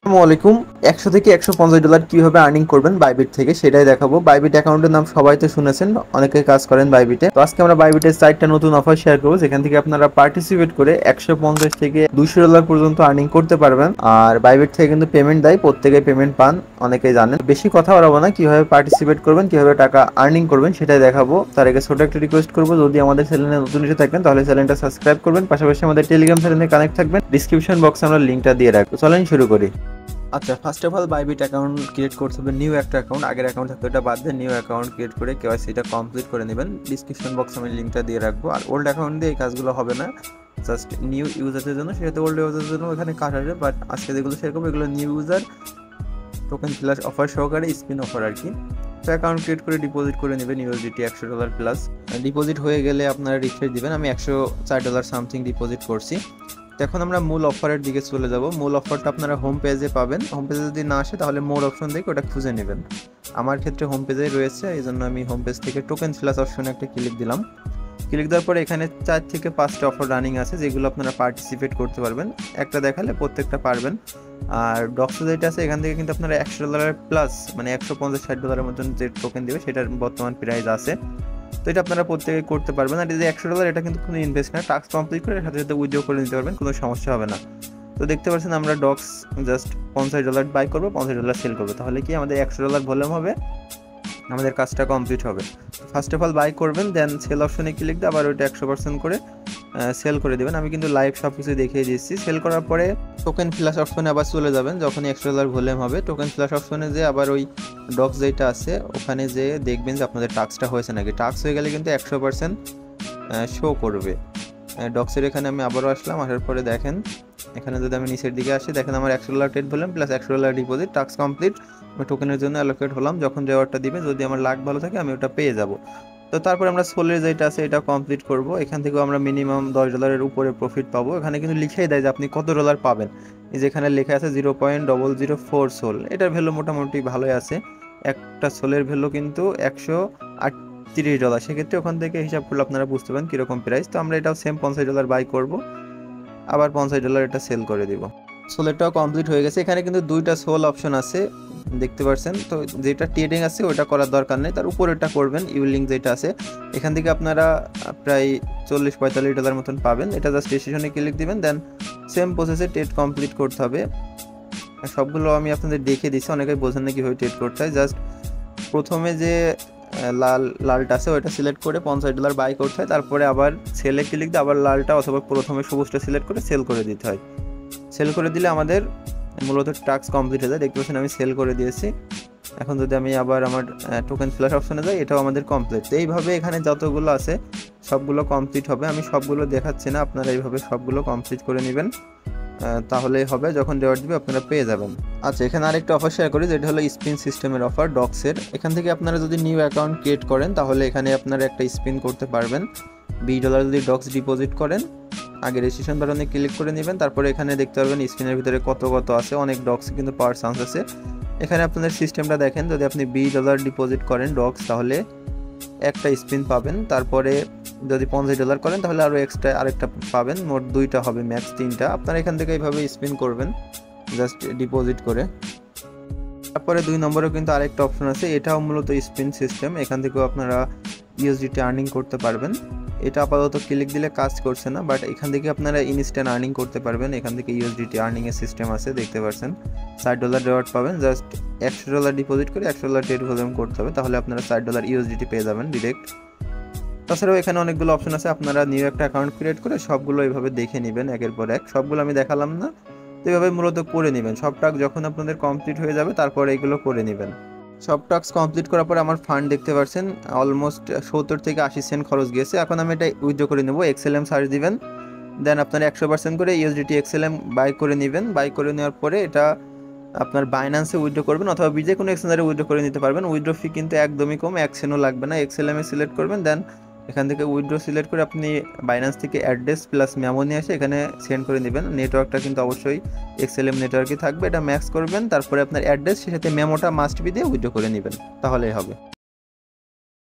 আসসালামু আলাইকুম। 100 থেকে $150 কিভাবে আর্নিং করবেন বাইবিট থেকে সেটাই দেখাবো। বাইবিট অ্যাকাউন্টের নাম সবাই তো শুনেছেন, অনেকে কাজ করেন বাইবিটে। তো আজকে আমরা বাইবিটের 4টা নতুন অফার শেয়ার করবো, যেখান থেকে আপনারা পার্টিসিপেট করে 150 থেকে $200 পর্যন্ত আর্নিং করতে পারবেন। আর বাইবিট থেকে কিন্তু পেমেন্ট দেয়, প্রত্যেকে পেমেন্ট পান, অনেকেই জানেন। বেশি কথা বলবো না, কিভাবে পার্টিসিপেট করবেন, কিভাবে টাকা আর্নিং করবেন সেটাই দেখাবো। তার আগে ছোট একটা রিকোয়েস্ট করবো, যদি আমাদের চ্যানেলে নতুন এসে থাকেন তাহলে চ্যানেলটা সাবস্ক্রাইব করবেন, পাশাপাশি আমাদের টেলিগ্রাম চ্যানেলে কানেক্ট থাকবেন। ডিসক্রিপশন বক্সে আমরা লিঙ্কটা দিয়ে রাখবো। চলেন শুরু করি। আচ্ছা, first of all Bybit account create করতে হবে। নিউ একটা অ্যাকাউন্ট, আগের অ্যাকাউন্ট থাকতো এটা বাদ দিয়ে নিউ অ্যাকাউন্ট ক্রিয়েট করে কেওয়াইসিটা কমপ্লিট করে নেবেন। ডিসক্রিপশন বক্সে আমি লিঙ্কটা দিয়ে রাখবো। আর ওল্ড অ্যাকাউন্ট দিয়ে এই কাজগুলো হবে না, জাস্ট নিউ ইউজারদের জন্য। সেক্ষেত্রে ওল্ড ইউজারদের জন্য এখানে কাজ আসবে, বাট আজকে যেগুলো শেয়ার করবো এগুলো new user token plus offer সহকারে স্পিন অফার আর কি। তো অ্যাকাউন্ট ক্রিয়েট করে ডিপোজিট করে নেবেন ইউএসডিটি $100 প্লাস। ডিপোজিট হয়ে গেলে আপনারা রিফ্রেশ দিবেন। আমি $104 সামথিং ডিপোজিট করছি। তো এখন আমরা মূল অফারের দিকে চলে যাব। মূল অফারটা আপনারা হোম পেজে পাবেন। হোম পেজে যদি না আসে তাহলে মোর অপশন থেকে ওটা খুঁজে নেবেন। আমার ক্ষেত্রে হোম পেজেই রয়েছে, এই জন্য আমি হোম পেজ থেকে টোকেন প্লাস অপশনে একটা ক্লিক দিলাম। ক্লিক দেওয়ার পরে এখানে 4 থেকে 5টা অফার রানিং আছে, যেগুলো আপনারা পার্টিসিপেট করতে পারবেন। একটা দেখালে প্রত্যেকটা পারবেন। আর ডক্স যেটা আছে এখান থেকে কিন্তু আপনারা $100 প্লাস, মানে $150-60 মতন যে টোকেন দেবে সেটার বর্তমান প্রাইস আছে। তো এটা আপনারা প্রত্যেকে করতে পারবেন। আর এই যে $100 এটা কিন্তু কোনো ইনভেস্ট না, টাস্ক কমপ্লিট করে সাথে সাথে উইথড্র করে নিতে পারবেন, কোনো সমস্যা হবে না। তো দেখতে পাচ্ছেন আমরা ডক্স জাস্ট $50 বাই করবো, $50 সেল করবো, তাহলে কি আমাদের $100 ভলিউম হবে, আমাদের কাজটা কমপ্লিট হবে। ফার্স্ট অফ অল বাই করবেন, দেন সেল অপশনে ক্লিক দিয়ে আবার ওইটা 100% করে সেল করে দেবেন। আমি কিন্তু লাইভ সব কিছু দেখিয়ে দিচ্ছি। সেল করার পরে টোকেন ফ্ল্যাশ অপশনে আবার চলে যাবেন। যখনই $100 ভলিউম হবে টোকেন ফ্ল্যাশ অপশনে যে আবার ওই ডক্স যেটা আছে ওখানে যে দেখবেন যে আপনাদের টাস্কটা হয়েছে নাকি। টাস্ক হয়ে গেলে কিন্তু 100% শো করবে। ডক্সের এখানে আমি আবারও আসলাম, আসার পরে দেখেন এখানে যদি আমি নিচের দিকে আসি, দেখেন আমার $100 trade volume plus $100 deposit, task complete. আমি টোকেনের জন্য অ্যালোকেট হলাম। যখন রেওয়ার্ডটা দিবে, যদি আমার লাক ভালো থাকে আমি ওটা পেয়ে যাব। তো তারপরে আমরা সোলের যেটা আছে এটা কমপ্লিট করব। এখান থেকেও আমরা মিনিমাম $10 উপরে প্রফিট পাবো। এখানে কিন্তু লিখেই দেয় যে আপনি কত ডলার পাবেন। এই যেখানে লেখা আছে 0.004 সোল, এটার ভ্যালু মোটামুটি ভালোই আছে। একটা সোলের ভ্যালু কিন্তু $138। সেক্ষেত্রে ওখান থেকে হিসাব করলে আপনারা বুঝতে পারেন কীরকম প্রাইস। তো আমরা এটাও সেম $50 বাই করব, আবার $50 এটা সেল করে দিব। সোলেরটাও কমপ্লিট হয়ে গেছে। এখানে কিন্তু 2টা সোল অপশন আছে, দেখতে পাচ্ছেন। তো যেটা ট্রেডিং আছে ওটা করার দরকার নেই, তার উপরেটা করবেন। ইউলিং যেটা আছে এখান থেকে আপনারা প্রায় $40-45 মতন পাবেন। এটা জাস্ট রেজিস্ট্রেশনে ক্লিক দিবেন, দেন সেম প্রসেসে ট্রেড কমপ্লিট করতে হবে। সবগুলো আমি আপনাদের দেখিয়ে দিচ্ছি, অনেকেই বোঝেন না কীভাবে ট্রেড করতে হয়। জাস্ট প্রথমে যে লালটা আছে ওইটা সিলেক্ট করে $50 বাই করতে হয়, তারপরে আবার সেলে ক্লিক দিয়ে আবার লালটা অথবা প্রথমে সবুজটা সিলেক্ট করে সেল করে দিতে হয়। সেল করে দিলে আমাদের মূলত টাস্ক কমপ্লিট হয়ে যায়। দেখতে পাচ্ছেন আমি সেল করে দিয়েছি। এখন যদি আমি আবার আমার টোকেন ফ্ল্যাশ অপশনে যাই, এটাও আমাদের কমপ্লিট। তো এইভাবে এখানে যতগুলো আছে সবগুলো কমপ্লিট হবে। আমি সবগুলো দেখাচ্ছি না, আপনারা এইভাবে সবগুলো কমপ্লিট করে নেবেন, তাহলেই হবে। যখন রেওয়ার্ড দিবে আপনারা পেয়ে যাবেন। আচ্ছা, এখানে আরেকটা অফার শেয়ার করি, যেটা হলো স্পিন সিস্টেমের অফার ডক্সের। এখান থেকে আপনারা যদি নিউ অ্যাকাউন্ট ক্রিয়েট করেন তাহলে এখানে আপনারা একটা স্পিন করতে পারবেন। $20 যদি ডক্স ডিপোজিট করেন, আগে রেজিস্ট্রেশন বাটনে ক্লিক করে নেবেন, তারপরে এখানে দেখতে পারবেন স্পিনের ভিতরে কত কত আছে। অনেক ডক্স কিন্তু পাওয়ার চান্স আছে। এখানে আপনাদের সিস্টেমটা দেখেন, যদি আপনি $20 ডিপোজিট করেন ডক্স তাহলে একটা স্পিন পাবেন। তারপরে যদি $50 করেন তাহলে আরও এক্সট্রা আরেকটা পাবেন, মোট 2টা হবে, ম্যাক্স 3টা। আপনারা এখান থেকে এইভাবে স্পিন করবেন জাস্ট ডিপোজিট করে। তারপরে 2 নম্বরেও কিন্তু আরেকটা অপশন আছে, এটাও মূলত স্পিন সিস্টেম। এখান থেকেও আপনারা ইউএসডিটি আর্নিং করতে পারবেন। এটা আপাতত ক্লিক দিলে কাজ করছে না, বাট এখান থেকে আপনারা ইনস্ট্যান্ট আর্নিং করতে পারবেন। এখান থেকে ইউএসডিটি আর্নিংয়ের সিস্টেম আছে, দেখতে পাচ্ছেন। $60 রেওয়ার্ড পাবেন। জাস্ট $100 ডিপোজিট করে $100 ট্রেড ভলিউম করতে হবে, তাহলে আপনারা $60 ইউএসডিটি পেয়ে যাবেন ডিরেক্ট। তাছাড়াও এখানে অনেকগুলো অপশন আছে, আপনারা নিউ একটা অ্যাকাউন্ট ক্রিয়েট করে সবগুলো এইভাবে দেখে নেবেন একের পর এক। সবগুলো আমি দেখালাম না, তো এইভাবে মূলত করে নেবেন। সব টাস্ক যখন আপনাদের কমপ্লিট হয়ে যাবে তারপরে এগুলো করে নেবেন। সব টাস্ক কমপ্লিট করার পরে আমার ফান্ড দেখতে পাচ্ছেন অলমোস্ট 70 থেকে 80 সেন্ট খরচ গিয়েছে। এখন আমি এটা উইথড্র করে নেবো। XLM সার্চ দিবেন, দেন আপনারা 100% করে ইউএসডিটি XLM বাই করে নেবেন। বাই করে নেওয়ার পরে এটা আপনার বাইন্যান্সে উইথড্র করবেন অথবা যে কোনো এক্সচেঞ্জারে উইথড্র করে নিতে পারবেন। উইথড্র ফি কিন্তু একদমই কম, 1 সেন্টও লাগবে না। XLM এ সিলেক্ট করবেন, দেন এখান থেকে উইথড্র সিলেক্ট করে আপনি বাইন্যান্স থেকে অ্যাড্রেস প্লাস মেমো নিয়ে এসে এখানে সেন্ড করে নেবেন। নেটওয়ার্কটা কিন্তু অবশ্যই XLM নেটওয়ার্কই থাকবে, এটা ম্যাক্স করবেন। তারপরে আপনার অ্যাড্রেস, সাথে মেমোটা মাস্ট বি দিয়ে উইথড্র করে নেবেন, তাহলেই হবে।